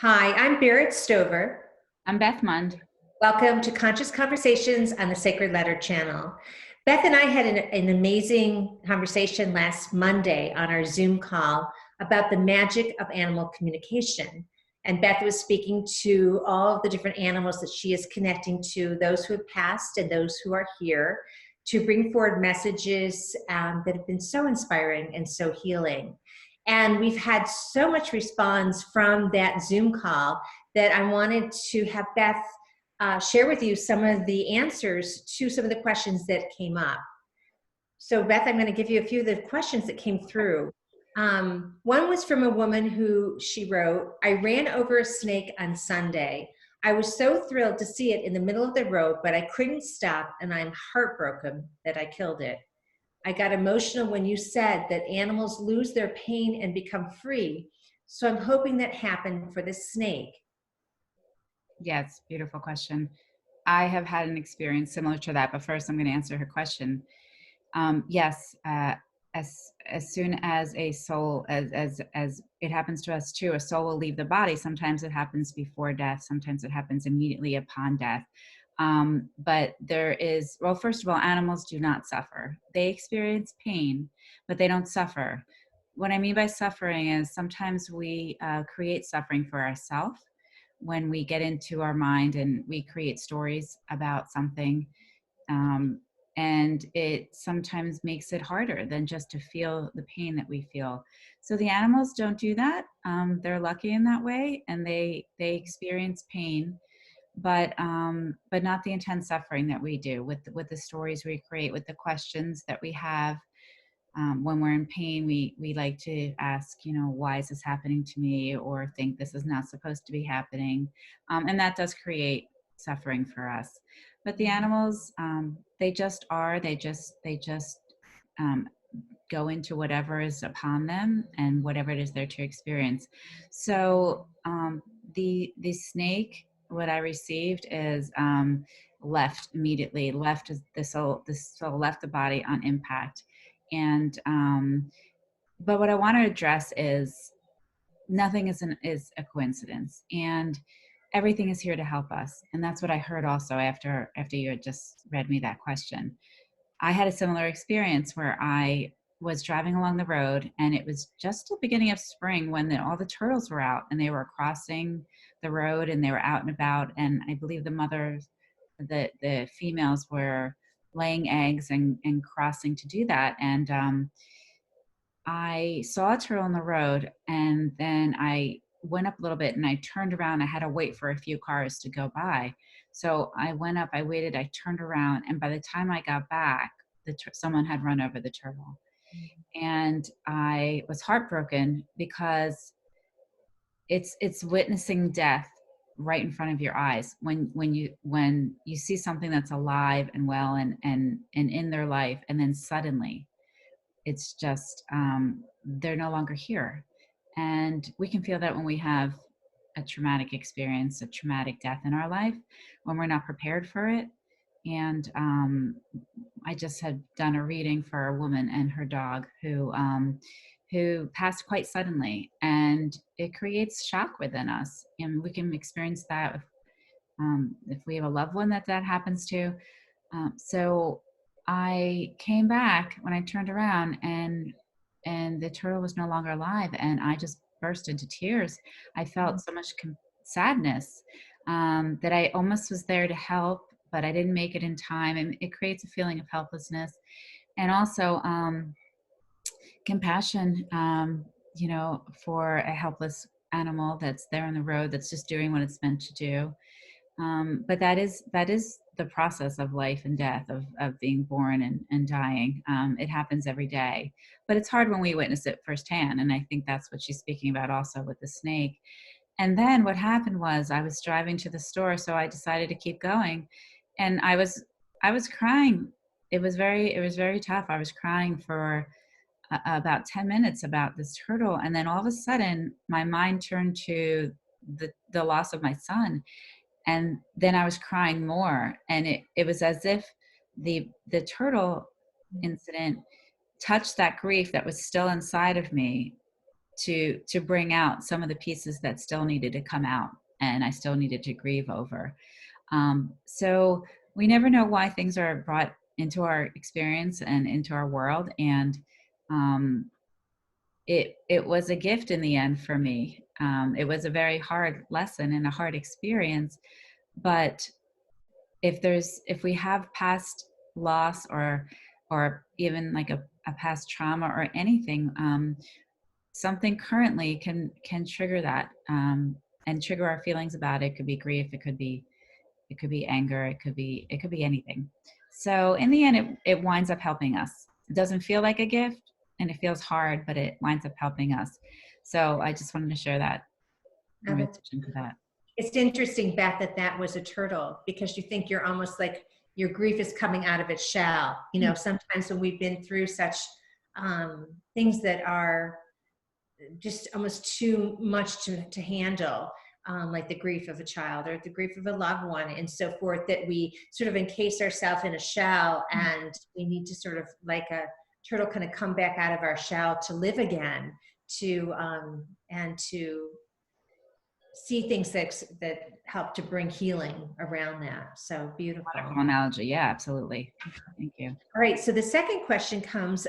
Hi, I'm Berit Stover. I'm Beth Mund. Welcome to Conscious Conversations on the Sacred Letter channel. Beth and I had an amazing conversation last Monday on our Zoom call about the magic of animal communication. And Beth was speaking to all of the different animals that she is connecting to, those who have passed and those who are here, to bring forward messages that have been so inspiring and so healing. And we've had so much response from that Zoom call that I wanted to have Beth share with you some of the answers to some of the questions that came up. So Beth, I'm going to give you a few of the questions that came through. One was from a woman who she wrote, I ran over a snake on Sunday. I was so thrilled to see it in the middle of the road, but I couldn't stop and I'm heartbroken that I killed it. I got emotional when you said that animals lose their pain and become free. So I'm hoping that happened for this snake. Yes, beautiful question. I have had an experience similar to that, but first I'm going to answer her question. Yes, as soon as a soul, as it happens to us too, a soul will leave the body. Sometimes it happens before death. Sometimes it happens immediately upon death. But there is, well, first of all, animals do not suffer. They experience pain, but they don't suffer. What I mean by suffering is sometimes we create suffering for ourselves when we get into our mind and we create stories about something. Um, and it sometimes makes it harder than just to feel the pain that we feel. So the animals don't do that. They're lucky in that way, and they experience pain, but not the intense suffering that we do with the stories we create, with the questions that we have. When we're in pain, we like to ask, why is this happening to me, or think this is not supposed to be happening, and that does create suffering for us. But the animals, they just are. They just um, go into whatever is upon them and whatever it is they're to experience. So the snake, what I received is left immediately. Left as the soul left the body on impact. And but what I want to address is nothing is a coincidence, and everything is here to help us. And that's what I heard also after you had just read me that question. I had a similar experience where I was driving along the road, and it was just the beginning of spring when all the turtles were out and they were crossing the road and they were out and about. And I believe the females were laying eggs and crossing to do that. And I saw a turtle on the road, and then I went up a little bit and I turned around. I had to wait for a few cars to go by. So I went up, I waited, I turned around, and by the time I got back, someone had run over the turtle. And I was heartbroken because it's witnessing death right in front of your eyes when you see something that's alive and well and in their life, and then suddenly it's just they're no longer here. And we can feel that when we have a traumatic experience, a traumatic death in our life, when we're not prepared for it. And I just had done a reading for a woman and her dog who passed quite suddenly, and it creates shock within us, and we can experience that if we have a loved one that happens to. So I came back when I turned around, and the turtle was no longer alive, and I just burst into tears. I felt so much sadness that I almost was there to help, but I didn't make it in time, and it creates a feeling of helplessness, and also compassion, for a helpless animal that's there on the road that's just doing what it's meant to do. But that is the process of life and death, of being born and dying. It happens every day, but it's hard when we witness it firsthand. And I think that's what she's speaking about also with the snake. And then what happened was I was driving to the store, so I decided to keep going, and I was crying. It was very tough. I was crying for about 10 minutes about this turtle, and then all of a sudden my mind turned to the loss of my son, and then I was crying more, and it was as if the turtle incident touched that grief that was still inside of me to bring out some of the pieces that still needed to come out and I still needed to grieve over. So we never know why things are brought into our experience and into our world. And it was a gift in the end for me. It was a very hard lesson and a hard experience. But if we have past loss or even like a past trauma or anything, something currently can trigger that, and trigger our feelings about it. It could be grief, it could be anger, it could be anything. So in the end, it winds up helping us. It doesn't feel like a gift and it feels hard, but it winds up helping us. So I just wanted to share that in Oh, that's relation to that. It's interesting, Beth, that that was a turtle, because you think you're almost like your grief is coming out of its shell. You know, sometimes when we've been through such things that are just almost too much to handle, like the grief of a child or the grief of a loved one and so forth, that we sort of encase ourselves in a shell, and we need to sort of like a turtle kind of come back out of our shell to live again, to and to see things that help to bring healing around that. So beautiful. Wonderful analogy. Yeah, absolutely. Thank you. All right. So the second question comes.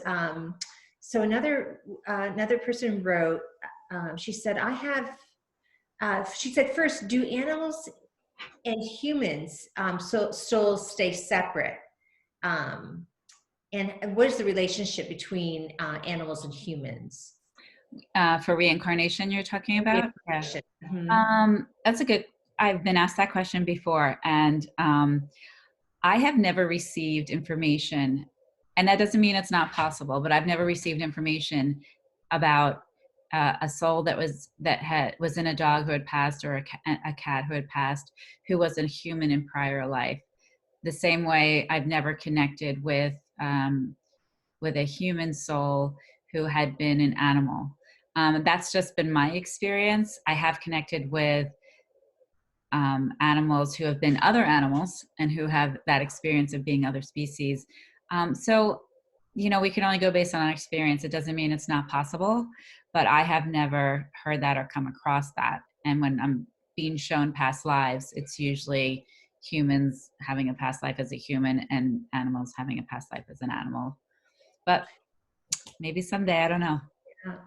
So another person wrote. She said, "I have." She said, "First, do animals and humans souls stay separate? And what is the relationship between animals and humans?" For reincarnation, you're talking about? Yeah. Mm-hmm. That's a good. I've been asked that question before, and I have never received information, and that doesn't mean it's not possible. But I've never received information about a soul that was in a dog who had passed, or a cat who had passed, who was a human in prior life. The same way, I've never connected with a human soul who had been an animal. That's just been my experience. I have connected with animals who have been other animals and who have that experience of being other species. So, we can only go based on our experience. It doesn't mean it's not possible, but I have never heard that or come across that. And when I'm being shown past lives, it's usually humans having a past life as a human and animals having a past life as an animal. But maybe someday, I don't know.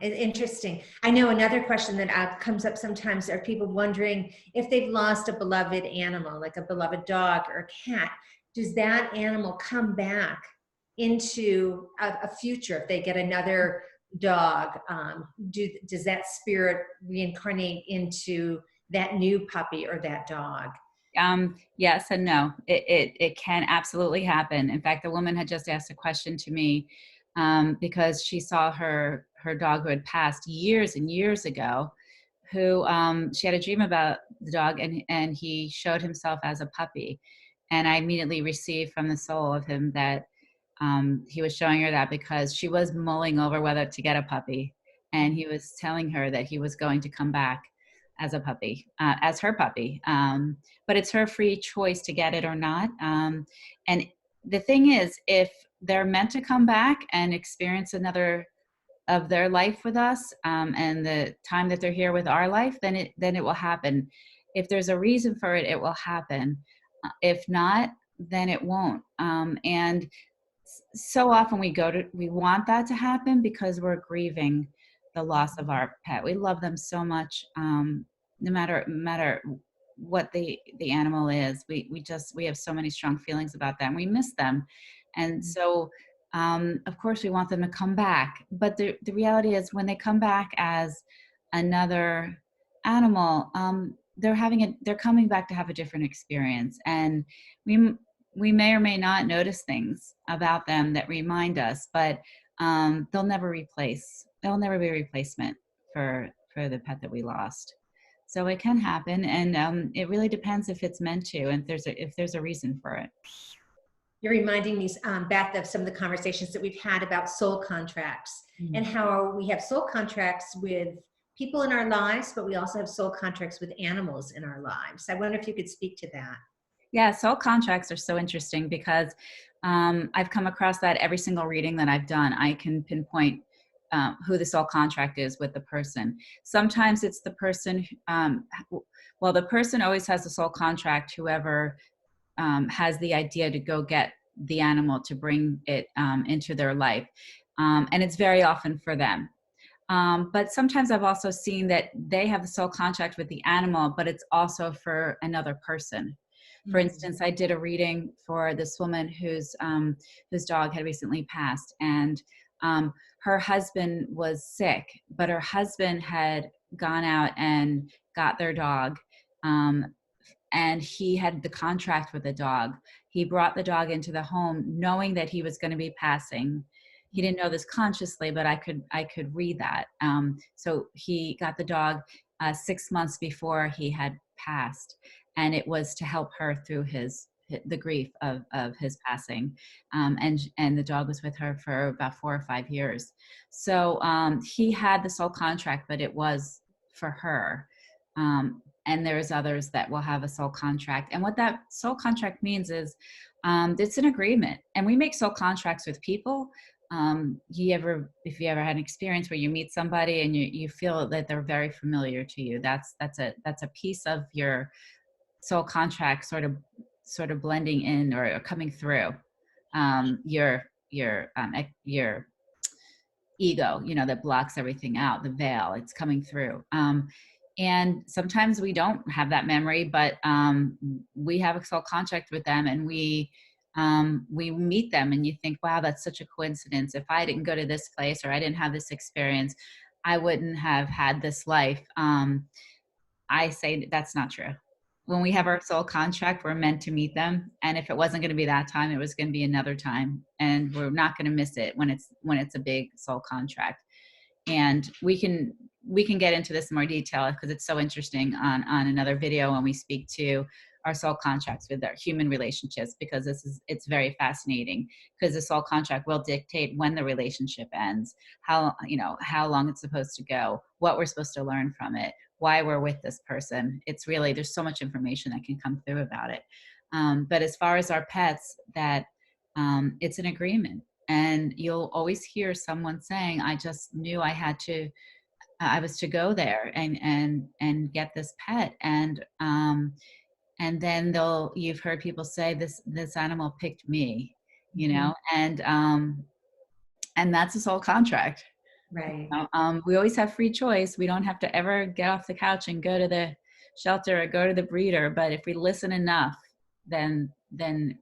Interesting. I know another question that comes up sometimes are people wondering if they've lost a beloved animal, like a beloved dog or a cat, does that animal come back into a future if they get another dog? Does that spirit reincarnate into that new puppy or that dog? Yes and no. It can absolutely happen. In fact, the woman had just asked a question to me because she saw her dog who had passed years and years ago, who she had a dream about the dog, and he showed himself as a puppy. And I immediately received from the soul of him that he was showing her that because she was mulling over whether to get a puppy. And he was telling her that he was going to come back as a puppy, as her puppy. But it's her free choice to get it or not. And the thing is, if they're meant to come back and experience another of their life with us, and the time that they're here with our life, then it will happen. If there's a reason for it, it will happen. If not, then it won't. And so often we want that to happen because we're grieving the loss of our pet. We love them so much, no matter what the animal is. We have so many strong feelings about them. We miss them, and so of course we want them to come back. But the reality is, when they come back as another animal, they're coming back to have a different experience, and we may or may not notice things about them that remind us, but they'll never be a replacement for the pet that we lost. So it can happen, and it really depends if it's meant to, and if there's a reason for it. You're reminding me, Beth, of some of the conversations that we've had about soul contracts, and how we have soul contracts with people in our lives, but we also have soul contracts with animals in our lives. I wonder if you could speak to that. Yeah, soul contracts are so interesting because I've come across that every single reading that I've done. I can pinpoint who the soul contract is with the person. Sometimes it's the person, well, the person always has the soul contract, whoever has the idea to go get the animal to bring it into their life. And it's very often for them. But sometimes I've also seen that they have the soul contract with the animal, but it's also for another person. For instance, I did a reading for this woman whose dog had recently passed, and her husband was sick, but her husband had gone out and got their dog. And he had the contract with the dog. He brought the dog into the home knowing that he was going to be passing. He didn't know this consciously, but I could read that. So he got the dog 6 months before he had passed, and it was to help her through the grief of his passing. And the dog was with her for about 4 or 5 years. So he had the soul contract, but it was for her. And there's others that will have a soul contract. And what that soul contract means is it's an agreement. And we make soul contracts with people. If you ever had an experience where you meet somebody and you feel that they're very familiar to you, that's a piece of your soul contract sort of blending in or coming through your ego, that blocks everything out, the veil, it's coming through. And sometimes we don't have that memory, but we have a soul contract with them, and we meet them, and you think, wow, that's such a coincidence. If I didn't go to this place or I didn't have this experience, I wouldn't have had this life. I say that's not true. When we have our soul contract, we're meant to meet them. And if it wasn't going to be that time, it was going to be another time. And we're not going to miss it when it's a big soul contract. And we can get into this in more detail because it's so interesting on another video when we speak to our soul contracts with our human relationships, because it's very fascinating, because the soul contract will dictate when the relationship ends, how long it's supposed to go, what we're supposed to learn from it, why we're with this person. It's really, there's so much information that can come through about it. But as far as our pets, that it's an agreement. And you'll always hear someone saying, I just knew I was to go there and get this pet. And then you've heard people say this animal picked me, and that's a soul contract. Right. We always have free choice. We don't have to ever get off the couch and go to the shelter or go to the breeder. But if we listen enough, then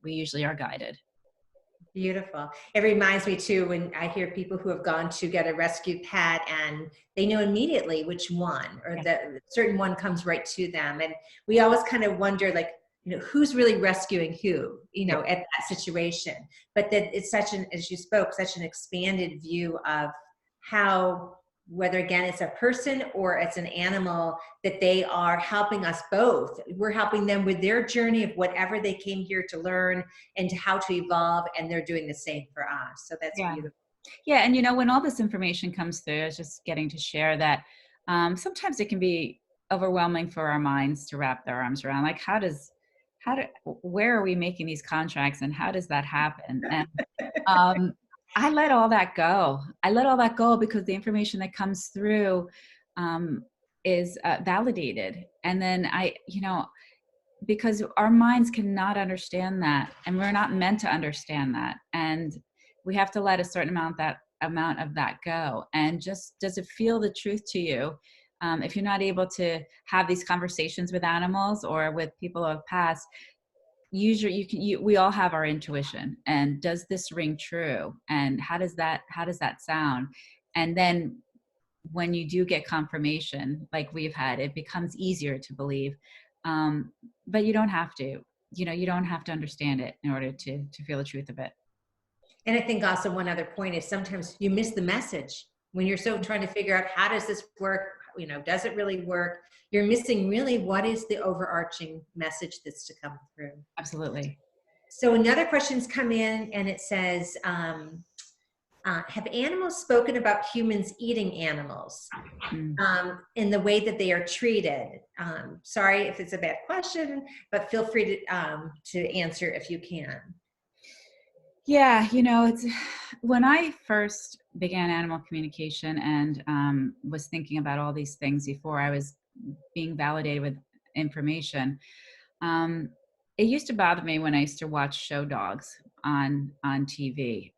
we usually are guided. Beautiful. It reminds me too, when I hear people who have gone to get a rescue pet and they know immediately which one, or the certain one comes right to them. And we always kind of wonder, like, who's really rescuing who, at that situation. But that it's as you spoke, such an expanded view of how, whether again it's a person or it's an animal, that they are helping us both. We're helping them with their journey of whatever they came here to learn and how to evolve, and they're doing the same for us. So that's beautiful. Yeah, and when all this information comes through, I was just getting to share that sometimes it can be overwhelming for our minds to wrap their arms around. Like, where are we making these contracts, and how does that happen? And I let all that go. Because the information that comes through is validated. And then because our minds cannot understand that, and we're not meant to understand that. And we have to let a certain amount of that go. And just, does it feel the truth to you? If you're not able to have these conversations with animals or with people who have passed, usually we all have our intuition, and does this ring true, and how does that sound? And then when you do get confirmation like we've had, it becomes easier to believe, but you don't have to understand it in order to feel the truth of it. And I think also one other point is sometimes you miss the message when you're so trying to figure out, how does this work? Does it really work? You're missing really what is the overarching message that's to come through. Absolutely. So another question's come in, and it says, have animals spoken about humans eating animals in the way that they are treated? Sorry if it's a bad question, but feel free to answer if you can. Yeah, it's when I first began animal communication and was thinking about all these things before I was being validated with information. Um, it used to bother me when I used to watch show dogs on TV,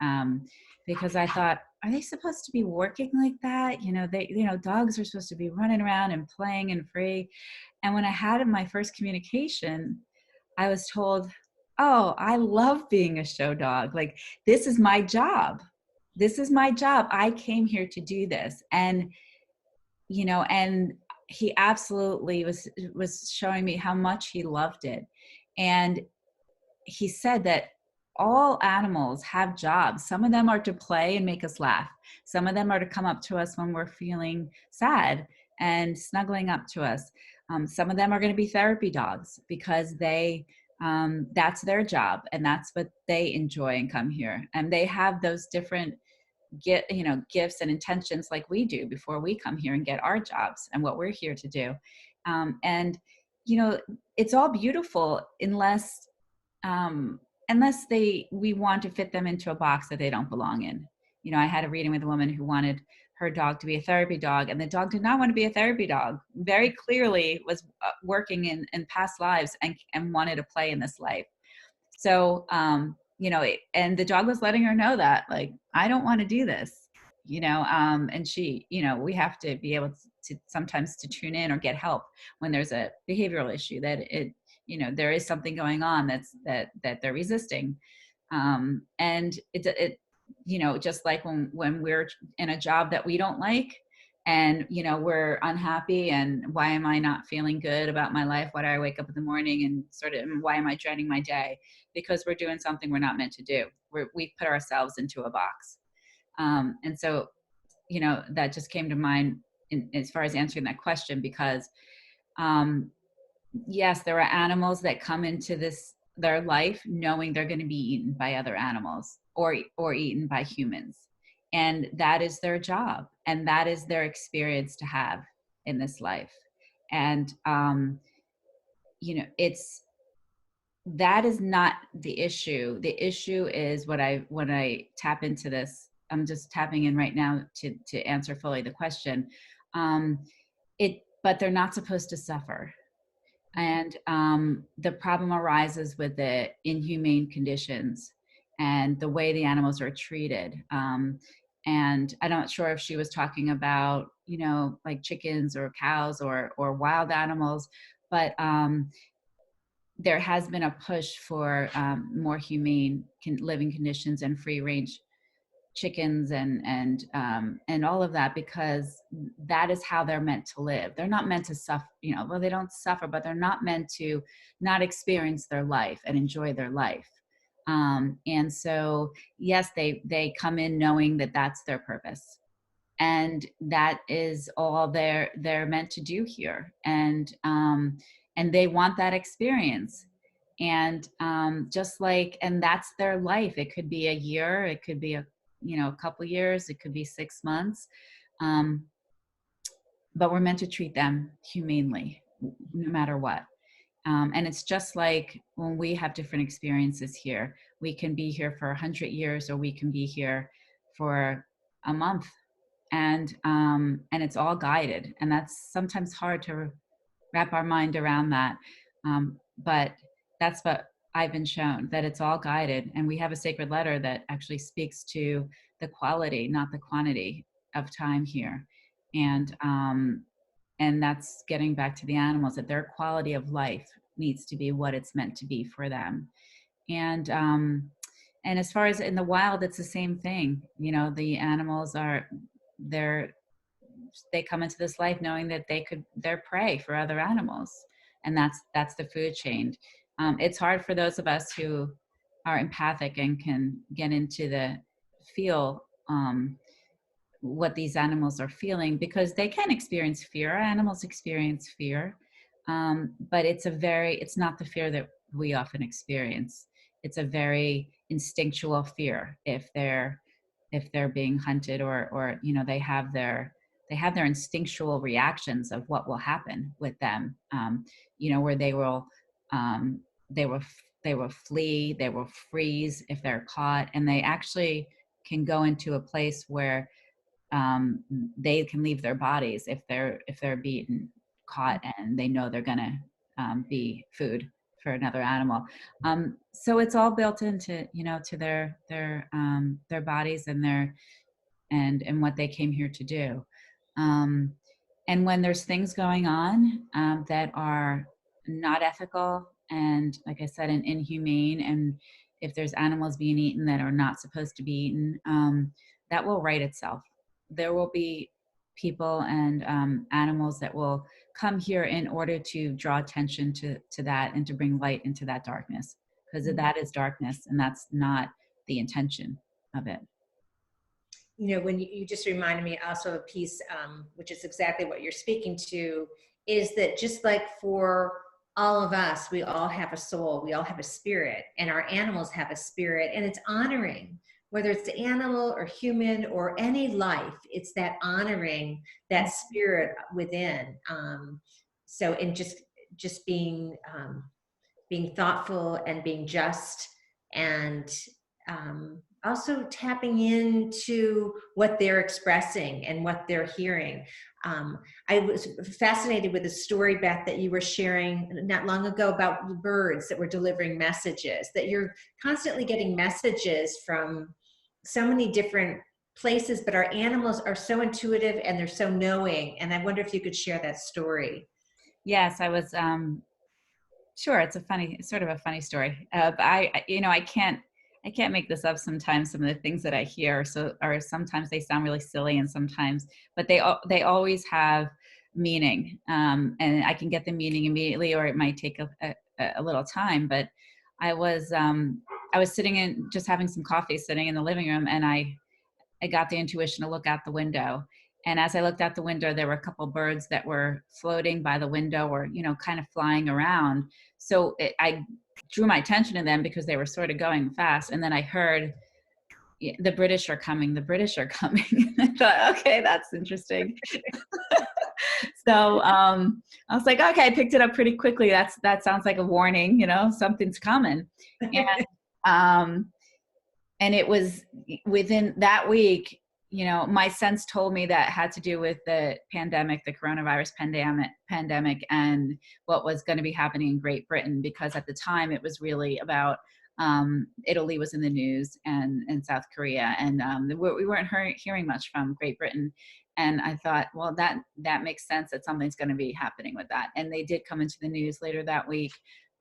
because I thought, are they supposed to be working like that? Dogs are supposed to be running around and playing and free. And when I had my first communication, I was told, oh, I love being a show dog. Like, this is my job. This is my job. I came here to do this. And he absolutely was showing me how much he loved it. And he said that all animals have jobs. Some of them are to play and make us laugh. Some of them are to come up to us when we're feeling sad and snuggling up to us. Some of them are going to be therapy dogs because that's their job and that's what they enjoy and come here. And they have those different gifts and intentions like we do before we come here and get our jobs and what we're here to do. And it's all beautiful unless we want to fit them into a box that they don't belong in. I had a reading with a woman who wanted her dog to be a therapy dog, and the dog did not want to be a therapy dog. Very clearly was working in past lives and wanted to play in this life. So, and the dog was letting her know that, like, I don't want to do this, and she, we have to be able to sometimes to tune in or get help when there's a behavioral issue that there is something going on that they're resisting. And just like when we're in a job that we don't like, and we're unhappy, and why am I not feeling good about my life? Why do I wake up in the morning and why am I dreading my day? Because we're doing something we're not meant to do. We've put ourselves into a box. And so that just came to mind as far as answering that question, because yes, there are animals that come into their life knowing they're going to be eaten by other animals or eaten by humans. And that is their job. And that is their experience to have in this life. And, that is not the issue. The issue is when I tap into this, I'm just tapping in right now to answer fully the question. But they're not supposed to suffer. And the problem arises with the inhumane conditions and the way the animals are treated. And I'm not sure if she was talking about, like chickens or cows or wild animals, but there has been a push for more humane living conditions and free range chickens and all of that, because that is how they're meant to live. They're not meant to suffer, well, they don't suffer, but they're not meant to not experience their life and enjoy their life. And so, yes, they come in knowing that that's their purpose. And that is all they're meant to do here. And they want that experience. And and that's their life. It could be a year, it could be a couple years, it could be 6 months. But we're meant to treat them humanely, no matter what. And it's just like when we have different experiences here, we can be here for 100 years, or we can be here for a month. And it's all guided. And that's sometimes hard to wrap our mind around that. But that's what I've been shown, that it's all guided. And we have a sacred letter that actually speaks to the quality, not the quantity of time here. And that's getting back to the animals, that their quality of life needs to be what it's meant to be for them. And as far as in the wild, it's the same thing. The animals they come into this life knowing that they're prey for other animals, and that's the food chain. It's hard for those of us who are empathic and can get into the feel what these animals are feeling, because they can experience fear. Animals experience fear, but it's not the fear that we often experience. It's a very instinctual fear if they're being hunted, or they have their instinctual reactions of what will happen with them, where they will flee, they will freeze if they're caught, and they actually can go into a place where they can leave their bodies if they're beaten, caught, and they know they're gonna be food for another animal. So it's all built into, to their bodies and and what they came here to do. Um, and when there's things going on that are not ethical and, like I said, and inhumane, and if there's animals being eaten that are not supposed to be eaten, that will right itself. There will be people and animals that will come here in order to draw attention to that and to bring light into that darkness, because that is darkness and that's not the intention of it. When you just reminded me also of a piece, which is exactly what you're speaking to, is that just like for all of us, we all have a soul, we all have a spirit, and our animals have a spirit, and it's honoring, whether it's the animal or human or any life, it's that honoring that spirit within. So in just being thoughtful and being just, and also tapping into what they're expressing and what they're hearing. I was fascinated with the story, Beth, that you were sharing not long ago about the birds that were delivering messages, that you're constantly getting messages from so many different places, but our animals are so intuitive and they're so knowing. And I wonder if you could share that story. Yes, I was sure. It's sort of a funny story. But I can't make this up sometimes. Some of the things that I hear, or sometimes they sound really silly, and sometimes, but they always have meaning, and I can get the meaning immediately, or it might take a little time. But I was sitting just having some coffee, sitting in the living room, and I got the intuition to look out the window. And as I looked out the window, there were a couple birds that were floating by the window, or, kind of flying around. So I drew my attention to them because they were sort of going fast. And then I heard, the British are coming, the British are coming. I thought, okay, that's interesting. So I was like, okay, I picked it up pretty quickly. That sounds like a warning, something's coming. And it was within that week, my sense told me that had to do with the pandemic, the coronavirus pandemic, and what was going to be happening in Great Britain, because at the time it was really about Italy was in the news, and South Korea, and we weren't hearing much from Great Britain. And I thought, well, that makes sense that something's going to be happening with that. And they did come into the news later that week.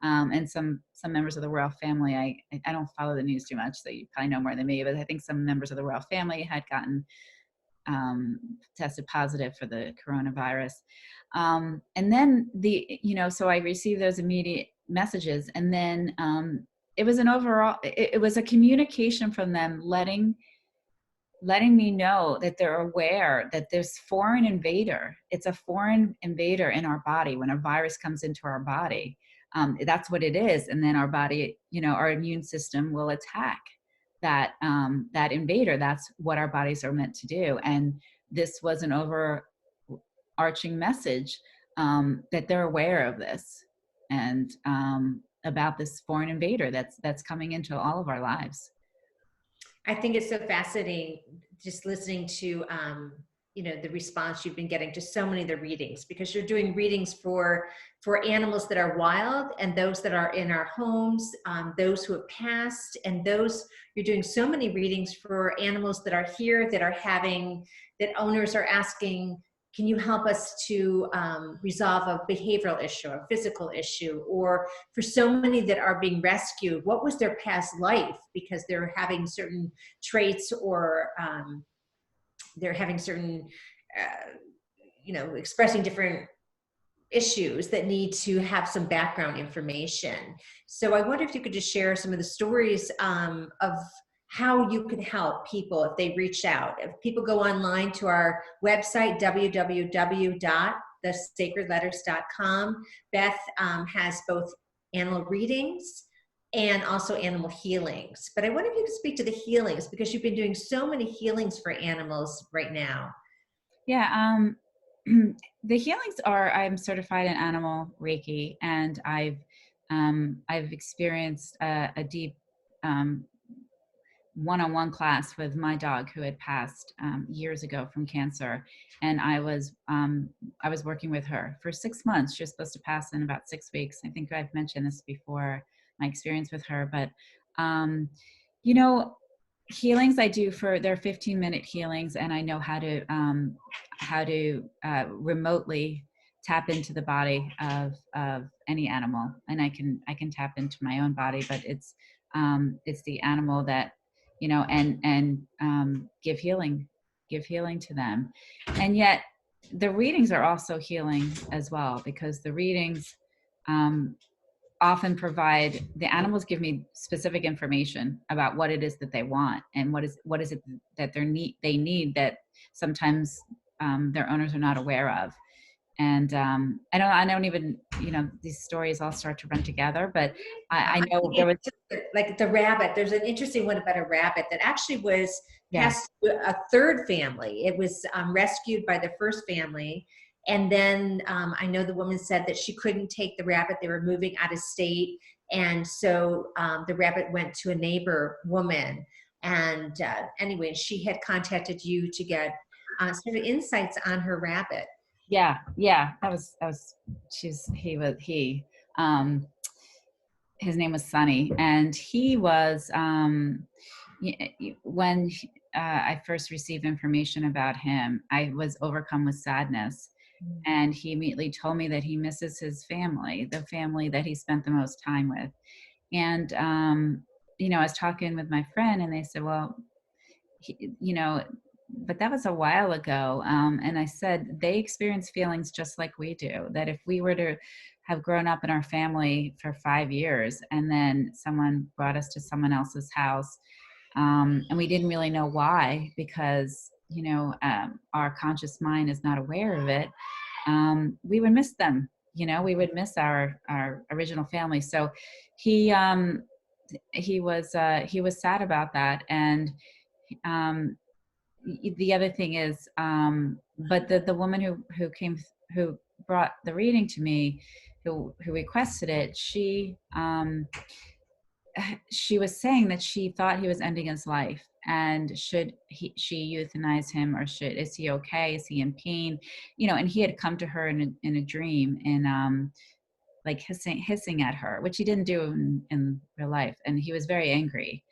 And some members of the royal family, I don't follow the news too much, so you probably know more than me, but I think some members of the royal family had gotten tested positive for the coronavirus. And then so I received those immediate messages, and then it was it was a communication from them letting me know that they're aware that there's foreign invader. It's a foreign invader in our body. When a virus comes into our body, that's what it is. And then our body, our immune system will attack that invader. That's what our bodies are meant to do. And this was an overarching message that they're aware of this, and about this foreign invader that's coming into all of our lives. I think it's so fascinating just listening to, the response you've been getting to so many of the readings, because you're doing readings for animals that are wild and those that are in our homes, those who have passed, and you're doing so many readings for animals that are here, that owners are asking, can you help us to resolve a behavioral issue, a physical issue, or for so many that are being rescued, what was their past life, because they're having certain traits, or they're having certain, expressing different issues that need to have some background information. So I wonder if you could just share some of the stories of how you can help people if they reach out. If people go online to our website, www.thesacredletters.com, Beth has both animal readings and also animal healings. But I wonder if you could speak to the healings, because you've been doing so many healings for animals right now. Yeah, the healings are, I'm certified in animal Reiki, and I've experienced a deep one-on-one class with my dog who had passed years ago from cancer, and I was working with her for 6 months. She was supposed to pass in about 6 weeks. I think I've mentioned this before, my experience with her, but you know, healings I do they're 15-minute healings, and I know how to remotely tap into the body of any animal, and I can tap into my own body, but it's the animal that, and give healing to them. And yet the readings are also healing as well, because the readings often provide, the animals give me specific information about what it is that they want, and what is it that they need that sometimes their owners are not aware of. And I don't even, these stories all start to run together, but I know there was, like the rabbit. There's an interesting one about a rabbit that actually was yeah, passed to a third family. It was rescued by the first family. And then I know the woman said that she couldn't take the rabbit. They were moving out of state. And so the rabbit went to a neighbor woman. And anyway, she had contacted you to get sort of insights on her rabbit. yeah, that was um his name was Sonny, and he was when I first received information about him, I was overcome with sadness. And he immediately told me that he misses his family, the family that he spent the most time with. And I was talking with my friend, and they said, well, but that was a while ago. And I said, they experience feelings just like we do, that if we were to have grown up in our family for 5 years, and then someone brought us to someone else's house, and we didn't really know why, because our conscious mind is not aware of it, we would miss them. We would miss our original family. So he was sad about that. And the other thing is, but the woman who brought the reading to me, who requested it, she was saying that she thought he was ending his life, and she euthanize him, or is he okay? Is he in pain? And he had come to her in a dream, and like hissing at her, which he didn't do in real life. And he was very angry.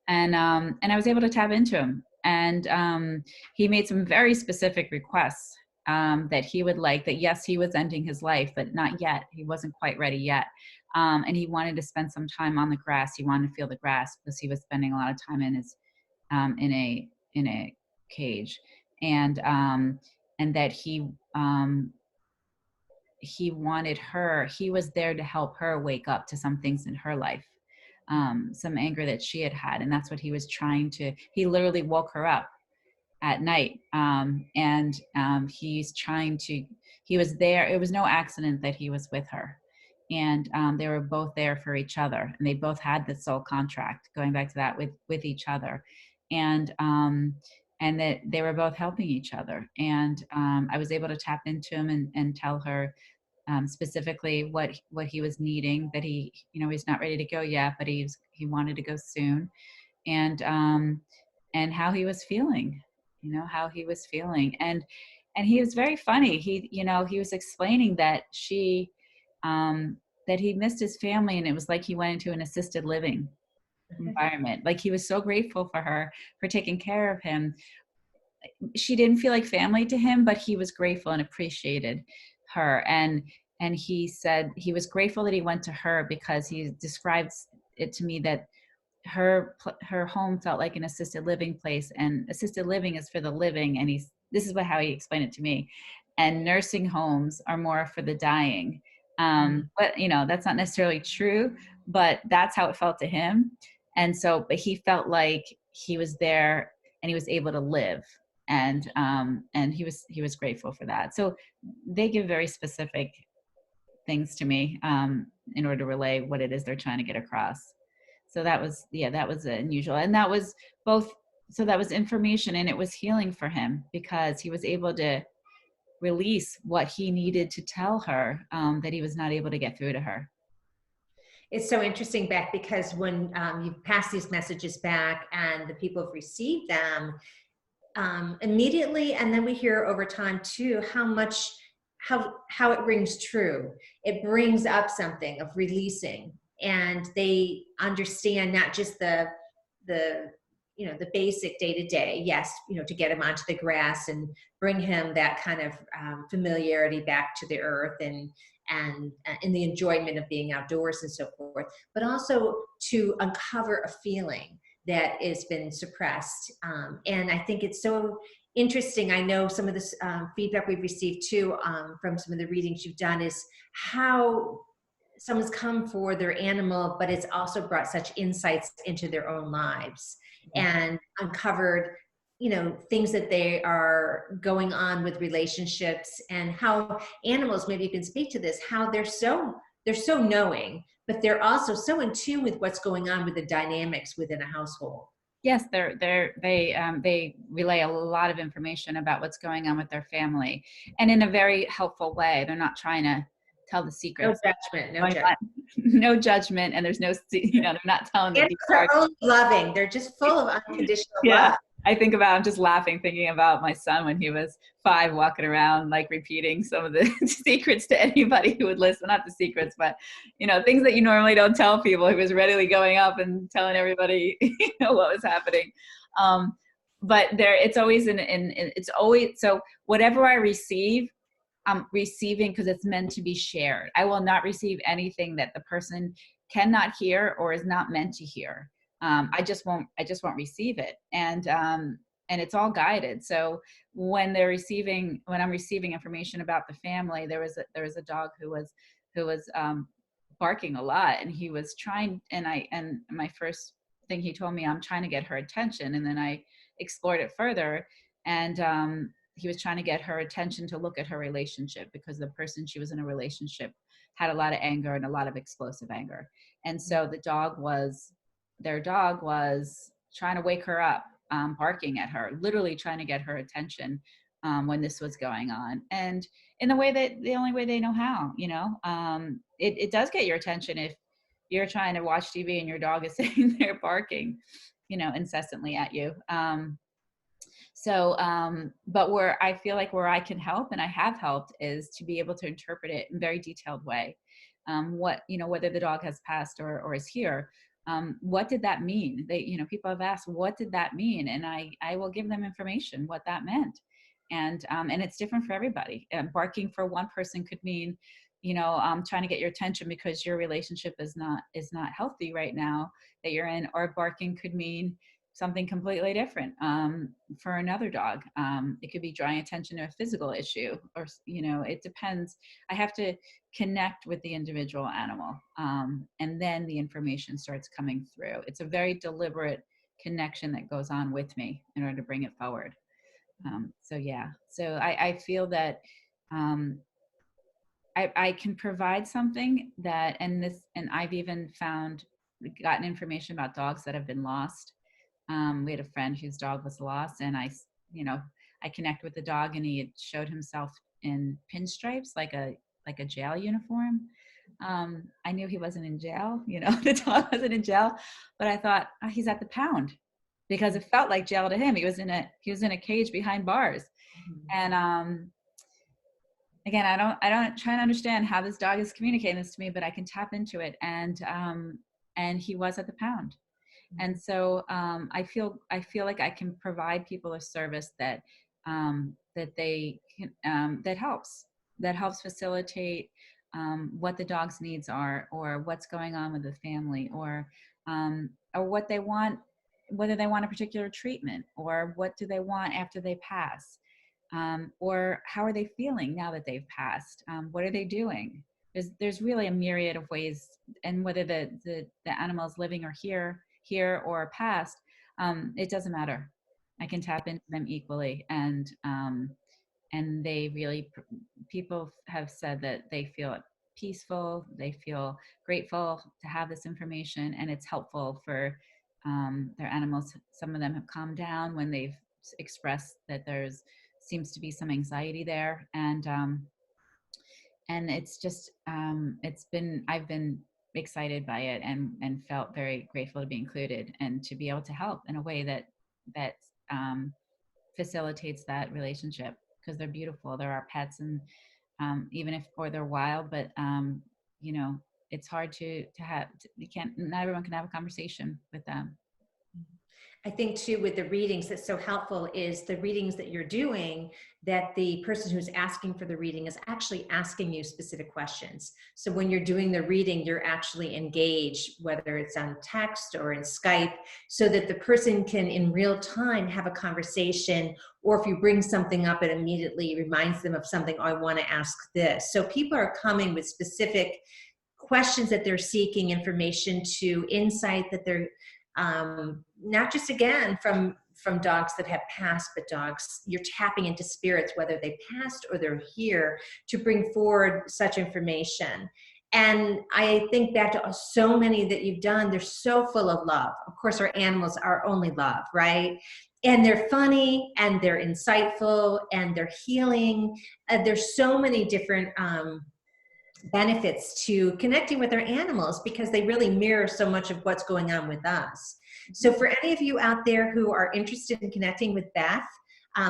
And I was able to tap into him. And he made some very specific requests, that he would like, that yes, he was ending his life, but not yet. He wasn't quite ready yet. And he wanted to spend some time on the grass. He wanted to feel the grass, because he was spending a lot of time in his in a cage. And that he wanted her. He was there to help her wake up to some things in her life, some anger that she had, and that's what he was trying to. He literally woke her up at night, and he's trying to. He was there. It was no accident that he was with her, and they were both there for each other, and they both had the soul contract, going back to that, with each other, and that they were both helping each other. And I was able to tap into him and tell her specifically what he was needing, that he's not ready to go yet, but he wanted to go soon. And how he was feeling, and he was very funny. He was explaining that that he missed his family, and it was like he went into an assisted living environment. Like, he was so grateful for her for taking care of him. She didn't feel like family to him, but he was grateful and appreciated her. And he said he was grateful that he went to her, because he describes it to me that her home felt like an assisted living place, and assisted living is for the living. And this is how he explained it to me. And nursing homes are more for the dying. But that's not necessarily true, but that's how it felt to him. And so, but he felt like he was there and he was able to live. And he was grateful for that. So they give very specific things to me, in order to relay what it is they're trying to get across. So that was unusual. And that was both, so that was information, and it was healing for him, because he was able to release what he needed to tell her, that he was not able to get through to her. It's so interesting, Beth, because when you pass these messages back and the people have received them immediately, and then we hear over time too how it rings true. It brings up something of releasing, and they understand not just the the basic day to day. Yes, to get him onto the grass and bring him that kind of familiarity back to the earth, and in the enjoyment of being outdoors and so forth, but also to uncover a feeling that has been suppressed. And I think it's so interesting. I know some of this feedback we've received too from some of the readings you've done is how someone's come for their animal, but it's also brought such insights into their own lives and uncovered things that they are going on with relationships, and how animals, maybe you can speak to this, how they're so knowing, but they're also so in tune with what's going on with the dynamics within a household. Yes, they relay a lot of information about what's going on with their family, and in a very helpful way. They're not trying to tell the No secrets. judgment, no judgment. No judgment, and there's no, they're not telling the Animals are only loving. They're just full of unconditional love. I'm just laughing thinking about my son when he was 5, walking around like repeating some of the secrets to anybody who would listen. Not the secrets, but things that you normally don't tell people. He was readily going up and telling everybody what was happening. But it's always it's always, so whatever I receive, I'm receiving because it's meant to be shared. I will not receive anything that the person cannot hear or is not meant to hear. I just won't receive it. And it's all guided. So when I'm receiving information about the family, there was a dog who was barking a lot, and he was trying, and my first thing he told me, I'm trying to get her attention. And then I explored it further, and he was trying to get her attention to look at her relationship, because the person she was in a relationship had a lot of anger and a lot of explosive anger. And so their dog was trying to wake her up, barking at her, literally trying to get her attention when this was going on. And in the only way they know how, it does get your attention if you're trying to watch TV and your dog is sitting there barking, incessantly at you. But where I feel like where I can help, and I have helped, is to be able to interpret it in a very detailed way. Whether the dog has passed or is here, what did that mean? People have asked, what did that mean? And I will give them information, what that meant. And it's different for everybody. Barking for one person could mean, trying to get your attention because your relationship is not healthy right now that you're in, or barking could mean something completely different. For another dog, it could be drawing attention to a physical issue, or it depends. I have to connect with the individual animal, and then the information starts coming through. It's a very deliberate connection that goes on with me in order to bring it forward. So I feel that I can provide something that, and I've even gotten information about dogs that have been lost. We had a friend whose dog was lost, and I connect with the dog, and he had showed himself in pinstripes, like a jail uniform. I knew he wasn't in jail, the dog wasn't in jail, but I thought, oh, he's at the pound, because it felt like jail to him. He was in a cage behind bars. And again, I don't try to understand how this dog is communicating this to me, but I can tap into it. And he was at the pound. And so I feel like I can provide people a service that they can, that helps facilitate what the dog's needs are, or what's going on with the family, or what they want, whether they want a particular treatment, or what do they want after they pass, or how are they feeling now that they've passed? What are they doing? There's really a myriad of ways, and whether the animal is living or here or past, it doesn't matter. I can tap into them equally, and they really, people have said that they feel peaceful, they feel grateful to have this information, and it's helpful for their animals. Some of them have calmed down when they've expressed that seems to be some anxiety there, and it's just I've been excited by it and felt very grateful to be included and to be able to help in a way that facilitates that relationship, because they're beautiful. They're our pets, and even if, or they're wild, but you know, it's hard to have. You can't. Not everyone can have a conversation with them. I think too, with the readings, that's so helpful is the readings that you're doing, that the person who's asking for the reading is actually asking you specific questions. So when you're doing the reading, you're actually engaged, whether it's on text or in Skype, so that the person can in real time have a conversation, or if you bring something up, it immediately reminds them of something, oh, I want to ask this. So people are coming with specific questions that they're seeking information to, insight that they're not just, again, from dogs that have passed, but dogs, you're tapping into spirits, whether they passed or they're here, to bring forward such information. And I think back to so many that you've done, they're so full of love. Of course, our animals are only love, right? And they're funny, and they're insightful, and they're healing. There's so many different benefits to connecting with our animals, because they really mirror so much of what's going on with us. So for any of you out there who are interested in connecting with Beth,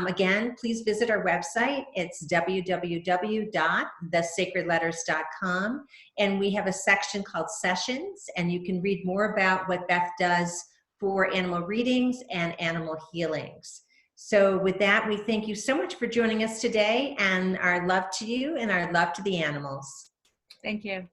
again, please visit our website. It's www.thesacredletters.com, and we have a section called Sessions, and you can read more about what Beth does for animal readings and animal healings. So with that, we thank you so much for joining us today, and our love to you and our love to the animals. Thank you.